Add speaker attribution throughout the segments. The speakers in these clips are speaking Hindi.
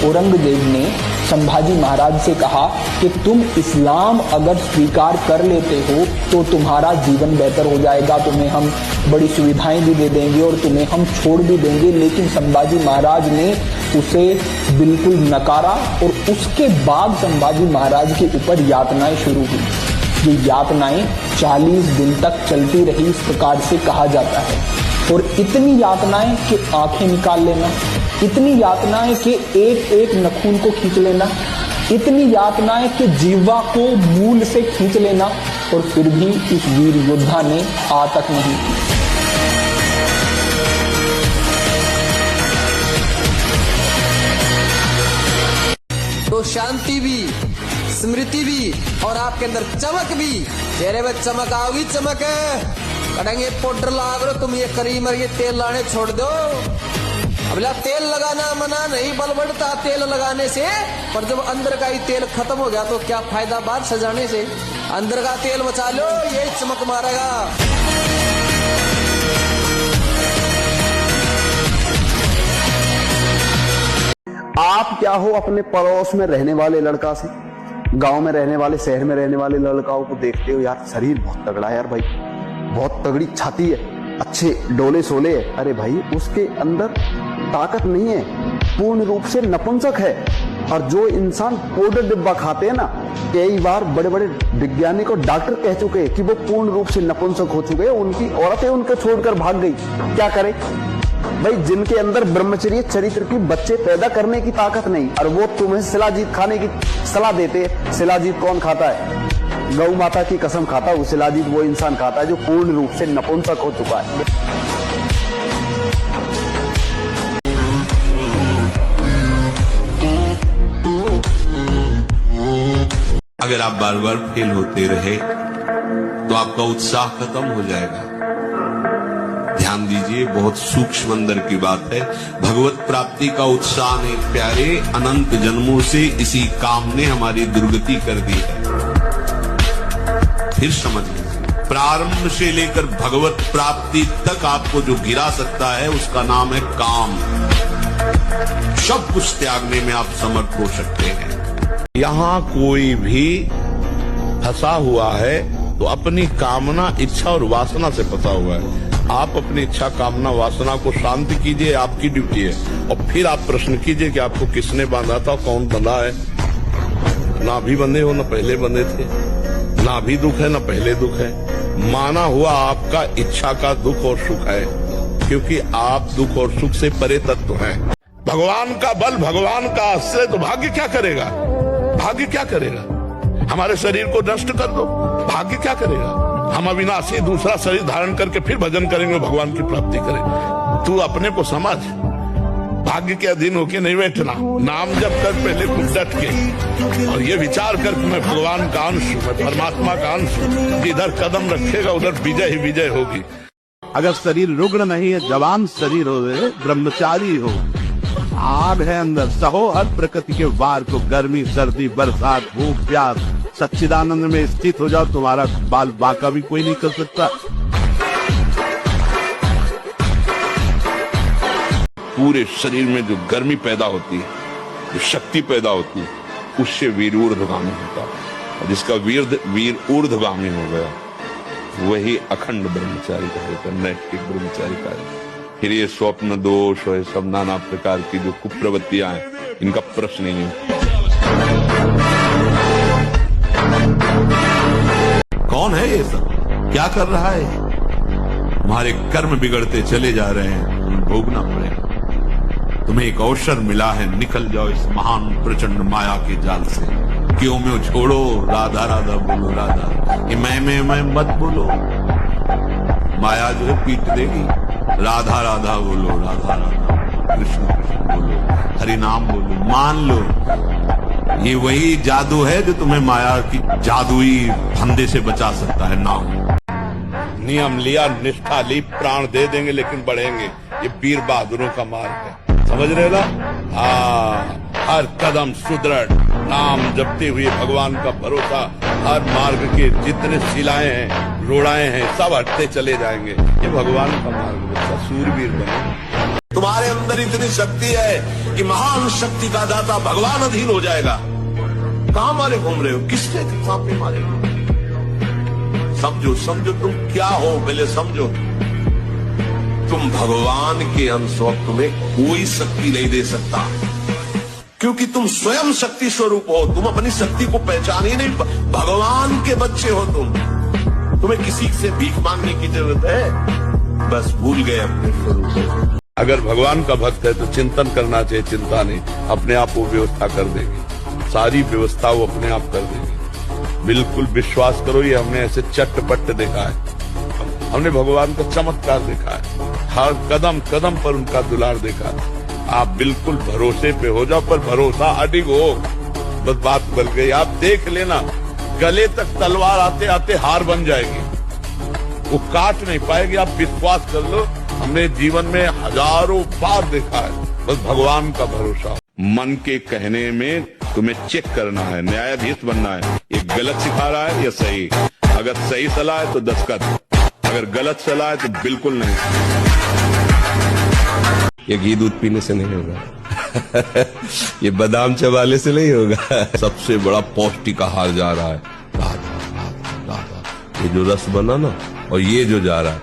Speaker 1: औरंगजेब ने संभाजी महाराज से कहा कि तुम इस्लाम अगर स्वीकार कर लेते हो तो तुम्हारा जीवन बेहतर हो जाएगा, तुम्हें हम बड़ी सुविधाएं भी दे देंगे और तुम्हें हम छोड़ भी देंगे। लेकिन संभाजी महाराज ने उसे बिल्कुल नकारा और उसके बाद संभाजी महाराज के ऊपर यातनाएं शुरू हुई। ये यातनाएं 40 दिन तक चलती रही, इस प्रकार से कहा जाता है। और इतनी यातनाएं कि आंखें निकाल लेना, इतनी यातनाएं कि एक एक नखून को खींच लेना, इतनी यातनाएं कि जीवा को मूल से खींच लेना, और फिर भी इस वीर योद्धा ने आ तक नहीं की।
Speaker 2: तो शांति भी, स्मृति भी और आपके अंदर चमक भी, चेहरे में चमक आओगी, चमक करेंगे। पाउडर लगा करो तुम, ये क्रीम और ये तेल लाने छोड़ दो। अब तेल लगाना मना नहीं, बल बढ़ता तेल लगाने से, पर जब अंदर का ही तेल खत्म हो गया तो क्या फायदा बाहर सजाने से। अंदर का तेल बचा लो, ये चमक मारेगा।
Speaker 3: आप क्या हो अपने पड़ोस में रहने वाले लड़का से, गांव में रहने वाले, शहर में रहने वाले लड़काओं को देखते हो, यार शरीर बहुत तगड़ा है यार भाई, बहुत तगड़ी छाती है, अच्छे डोले सोले है। अरे भाई उसके अंदर ताकत नहीं है, पूर्ण रूप से नपुंसक है। और जो इंसान पाउडर डिब्बा खाते हैं ना, कई बार बड़े बड़े वैज्ञानिक और डॉक्टर कह चुके हैं कि वो पूर्ण रूप से नपुंसक हो चुके हैं। उनकी औरतें उनको छोड़कर भाग गई, क्या करे भाई। जिनके अंदर ब्रह्मचर्य चरित्र की बच्चे पैदा करने की ताकत नहीं, और वो तुम्हें शिलाजीत खाने की सलाह देते। शिलाजीत कौन खाता है? गौ माता की कसम खाता है वो शिलाजीत, वो इंसान खाता है जो पूर्ण रूप से नपुंसक हो चुका है।
Speaker 4: अगर आप बार बार फेल होते रहे तो आपका उत्साह खत्म हो जाएगा। ध्यान दीजिए, बहुत सूक्ष्म अंदर की बात है। भगवत प्राप्ति का उत्साह ने प्यारे अनंत जन्मों से इसी काम ने हमारी दुर्गति कर दी है। फिर समझ लीजिए, प्रारंभ से लेकर भगवत प्राप्ति तक आपको जो गिरा सकता है उसका नाम है काम। सब कुछ त्यागने में आप समर्थ हो सकते हैं। यहां कोई भी फंसा हुआ है तो अपनी कामना, इच्छा और वासना से फंसा हुआ है। आप अपनी इच्छा, कामना, वासना को शांत कीजिए, आपकी ड्यूटी है। और फिर आप प्रश्न कीजिए कि आपको किसने बांधा था, कौन बंधा है। ना अभी बंधे हो, ना पहले बंधे थे, ना अभी दुख है, ना पहले दुख है। माना हुआ आपका इच्छा का दुख और सुख है, क्योंकि आप दुख और सुख से परे तत्व हैं। भगवान का बल, भगवान का आश्रय, तो भाग्य क्या करेगा? भाग्य क्या करेगा? हमारे शरीर को नष्ट कर दो, भाग्य क्या करेगा? हम अविनाशी दूसरा शरीर धारण करके फिर भजन करेंगे, भगवान की प्राप्ति करें। तू अपने को समझ, भाग्य के अधीन होके नहीं बैठना। नाम जब कर पहले खुद डट के, और ये विचार कर कि मैं भगवान का अंश हूं, मैं परमात्मा का अंश हूं। जिधर कदम रखेगा उधर विजय ही विजय होगी।
Speaker 5: अगर शरीर रुग्ण नहीं है, जवान शरीर हो, ब्रह्मचारी हो, आग है अंदर, सहो हर प्रकृति के वार को, गर्मी, सर्दी, बरसात, भूख, प्यास, सच्चिदानंद में स्थित हो जाओ। तुम्हारा बाल बाका भी कोई नहीं कर सकता।
Speaker 4: पूरे शरीर में जो गर्मी पैदा होती है, जो शक्ति पैदा होती है, उससे वीर ऊर्ध्वगामी होता है। और जिसका वीर ऊर्ध्वगामी हो गया वही अखंड ब्रह्मचारी कहलाता है, नैष्ठिक ब्रह्मचारी कहलाता है। फिर ये स्वप्न दोष और सब नाना प्रकार की जो कुप्रवृत्तियां हैं, इनका प्रश्न नहीं है। कौन है ये सब? क्या कर रहा है? हमारे कर्म बिगड़ते चले जा रहे हैं, भोगना पड़ेगा। तुम्हें एक अवसर मिला है, निकल जाओ इस महान प्रचंड माया के जाल से। क्यों में छोड़ो, राधा राधा बोलो, राधा। ये मैं मत बोलो, माया जो है पीट देगी। राधा राधा बोलो, राधा राधा, कृष्ण कृष्ण बोलो, हरि नाम बोलो, मान लो ये वही जादू है जो तुम्हें माया की जादुई फंदे से बचा सकता है। नाम, नियम लिया, निष्ठा ली, प्राण दे देंगे लेकिन बढ़ेंगे। ये वीर बहादुरों का मार्ग है, समझ रहे ना? हर कदम सुदृढ़, नाम जपते हुए भगवान का भरोसा। हर मार्ग के जितने शिलाएं हैं, रोड़ाएं हैं, सब हटते चले जाएंगे। ये भगवान का मार्ग है, सूरवीर बने। तुम्हारे अंदर इतनी शक्ति है कि महान शक्ति का दाता भगवान अधीन हो जाएगा। कहां मारे घूम रहे हो, किसके सामने मारे हो? समझो समझो तुम क्या हो, पहले समझो। तुम भगवान के अंश हो, तुम्हें कोई शक्ति नहीं दे सकता, क्योंकि तुम स्वयं शक्ति स्वरूप हो। तुम अपनी शक्ति को पहचान ही नहीं, भगवान के बच्चे हो तुम। तुम्हें किसी से भीख मांगने की जरूरत है? बस भूल गए अपने स्वरूप को।
Speaker 5: अगर भगवान का भक्त है तो चिंतन करना चाहिए, चिंता नहीं, अपने आप वो व्यवस्था कर देगी, सारी व्यवस्था वो अपने आप कर देगी। बिल्कुल विश्वास करो, ये हमने ऐसे चट्टपट्ट देखा है, हमने भगवान का चमत्कार देखा है, हर कदम कदम पर उनका दुलार देखा है। आप बिल्कुल भरोसे पे हो जाओ, पर भरोसा अडिग हो, बस बात बन गई। आप देख लेना, गले तक तलवार आते आते हार बन जाएगी, वो काट नहीं पाएगी। आप विश्वास कर लो, हमने जीवन में हजारों बार देखा है, बस भगवान का भरोसा। मन के कहने में तुम्हें चेक करना है, न्यायाधीश बनना है, ये गलत सिखा रहा है या सही। अगर सही सलाह है तो दस्तखत, अगर गलत सलाह है तो बिल्कुल नहीं।
Speaker 6: ये घी दूध पीने से नहीं होगा ये बादाम चबाले से नहीं होगा।
Speaker 4: सबसे बड़ा पौष्टिक आहार जा रहा है, राधा राधा राधा। ये जो रस बना ना, और ये जो जा रहा है,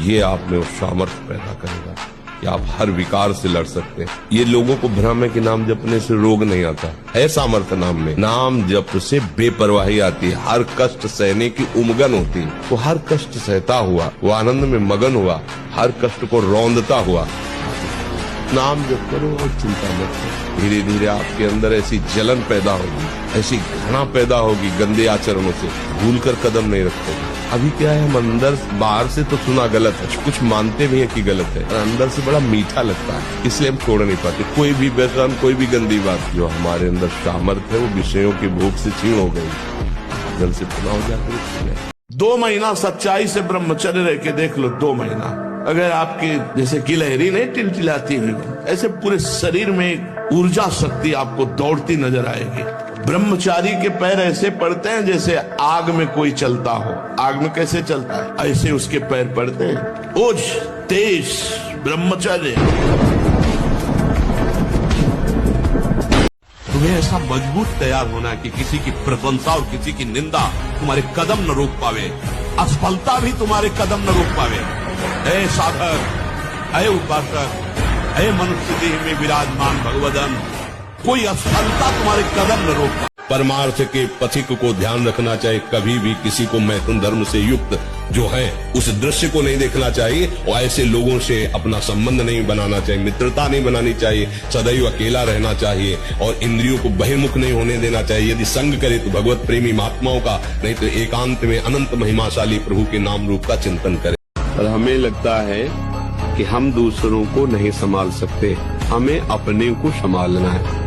Speaker 4: ये आप में उस सामर्थ्य पैदा करेगा कि आप हर विकार से लड़ सकते हैं। ये लोगों को भ्रम है कि नाम जपने से रोग नहीं आता है, सामर्थ्य नाम में। नाम जप से बेपरवाही आती है, हर कष्ट सहने की उमगन होती है। वो हर कष्ट सहता हुआ, वो आनंद में मगन हुआ, हर कष्ट को रौंदता हुआ नाम जप करो और चिंता मत करो। धीरे धीरे आपके अंदर ऐसी जलन पैदा होगी, ऐसी घृणा पैदा होगी गंदे आचरणों से, भूल कर कदम नहीं रखोगे। अभी क्या है, हम अंदर बाहर से तो सुना गलत है, कुछ मानते भी है कि गलत है, और अंदर से बड़ा मीठा लगता है, इसलिए हम छोड़ नहीं पाते कोई भी व्यसन, कोई भी गंदी बात। जो हमारे अंदर सामर्थ्य है वो विषयों की भूख से छीन हो गई, जल से पुनः हो जाकर
Speaker 5: 2 महीना सच्चाई से ब्रह्मचर्य रह के देख लो। 2 महीना अगर आपके जैसे गिलहरी नहीं टिलटिलाती हुई, ऐसे पूरे शरीर में ऊर्जा शक्ति आपको दौड़ती नजर आएगी। ब्रह्मचारी के पैर ऐसे पड़ते हैं जैसे आग में कोई चलता हो। आग में कैसे चलता है, ऐसे उसके पैर पड़ते हैं। ओज तेज ब्रह्मचर्य। तुम्हें ऐसा मजबूत तैयार होना है कि किसी की प्रशंसा और किसी की निंदा तुम्हारे कदम न रोक पावे, असफलता भी तुम्हारे कदम न रोक पावे। ऐ साधक, ऐ उपासक, ऐ मनुष्य देह में विराजमान भगवदन, कोई असफलता तुम्हारे कदम न रोक पाए।
Speaker 6: परमार्थ के पथिक को ध्यान रखना चाहिए, कभी भी किसी को मैथुन धर्म से युक्त जो है उस दृश्य को नहीं देखना चाहिए, और ऐसे लोगों से अपना संबंध नहीं बनाना चाहिए, मित्रता नहीं बनानी चाहिए, सदैव अकेला रहना चाहिए, और इंद्रियों को बहिर्मुख नहीं होने देना चाहिए। यदि संग करे तो भगवत प्रेमी महात्माओं का, नहीं तो एकांत में अनंत महिमाशाली प्रभु के नाम रूप का चिंतन करे। और हमें लगता है कि हम दूसरों को नहीं संभाल सकते, हमें अपने को संभालना है।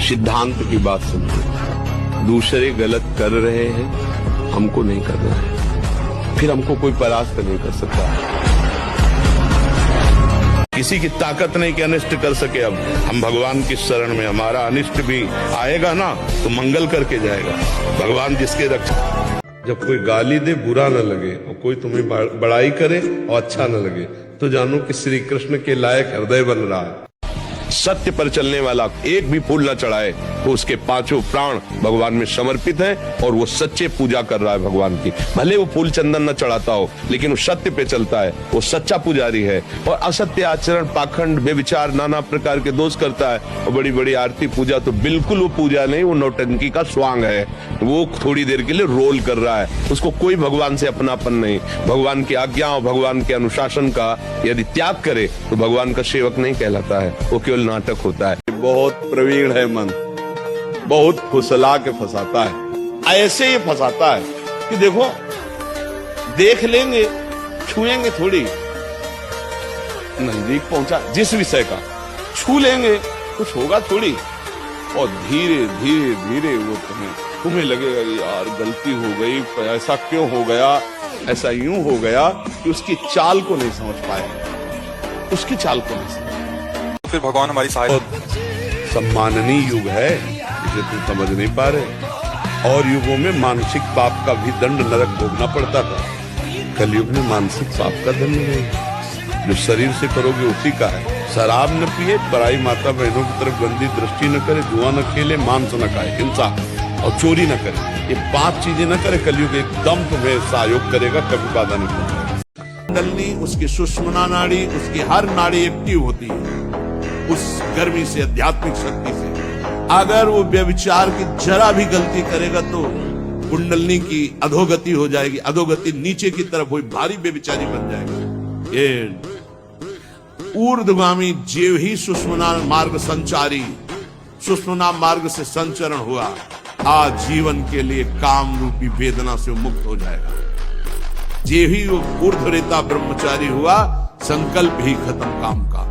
Speaker 6: सिद्धांत की बात समझो, दूसरे गलत कर रहे हैं, हमको नहीं करना है, फिर हमको कोई परास्त नहीं कर सकता।
Speaker 5: किसी की ताकत नहीं कि अनिष्ट कर सके। अब हम भगवान की शरण में, हमारा अनिष्ट भी आएगा ना तो मंगल करके जाएगा। भगवान जिसके रक्षा।
Speaker 6: जब कोई गाली दे बुरा न लगे, और कोई तुम्हें बड़ाई करे और अच्छा न लगे, तो जानो कि श्री कृष्ण के लायक हृदय बन रहा है।
Speaker 5: सत्य पर चलने वाला एक भी फूल न चढ़ाए, तो उसके 5 प्राण भगवान में समर्पित हैं, और वो सच्चे पूजा कर रहा है भगवान की। भले वो फूल चंदन न चढ़ाता हो, लेकिन वो सत्य पे चलता है, वो सच्चा पुजारी है। और असत्य आचरण, पाखंड, बेविचार, नाना प्रकार के दोष करता है, और बड़ी बड़ी आरती पूजा तो बिल्कुल वो पूजा नहीं, वो नौटंकी का स्वांग है। वो थोड़ी देर के लिए रोल कर रहा है, उसको कोई भगवान से अपनापन नहीं। भगवान की आज्ञा और भगवान के अनुशासन का यदि त्याग करे तो भगवान का सेवक नहीं कहलाता है, वो केवल नाटक होता है।
Speaker 6: बहुत प्रवीण है मन, बहुत फुसला के फंसाता है।
Speaker 5: ऐसे ही फंसाता है कि देखो, देख लेंगे, छुएंगे थोड़ी, नजदीक पहुंचा जिस विषय का, छू लेंगे, कुछ होगा थोड़ी, और धीरे धीरे धीरे वो तुम्हें लगेगा यार गलती हो गई, ऐसा क्यों हो गया, ऐसा यूं हो गया कि उसकी चाल को नहीं समझ पाए, उसकी चाल को नहीं समझ।
Speaker 7: फिर भगवान हमारी सहायता।
Speaker 5: सम्माननीय युग है, इसे तुम समझ नहीं पा रहे। और युगों में मानसिक पाप का भी दंड नरक भोगना पड़ता था। कलयुग में मानसिक पाप का दंड नहीं, जो शरीर से करोगे उसी का है। शराब न पिए, पराई माता बहनों की तरफ गंदी दृष्टि न करे, जुआ न खेले, मांस न खाए, हिंसा और चोरी न करे। ये 5 चीजें न करे, कलयुग एकदम तुम्हें सहयोग करेगा, कभी बाधा नहीं पड़ेगा। कुंडलनी, उसकी सुषुम्ना नाड़ी, उसकी हर नाड़ी एक्टिव होती है उस गर्मी से, आध्यात्मिक शक्ति से। अगर वो व्यभिचार की जरा भी गलती करेगा तो कुंडलनी की अधोगति हो जाएगी, अधोगति नीचे की तरफ हुई, भारी व्यभिचारी बन जाएगा। ये ऊर्ध्वगामी जीव ही सुषुम्ना मार्ग संचारी, सुषुम्ना मार्ग से संचरण हुआ, आजीवन के लिए काम रूपी वेदना से मुक्त हो जाएगा। जे ही वो ऊर्ध्वरेता ब्रह्मचारी हुआ, संकल्प ही खत्म काम का।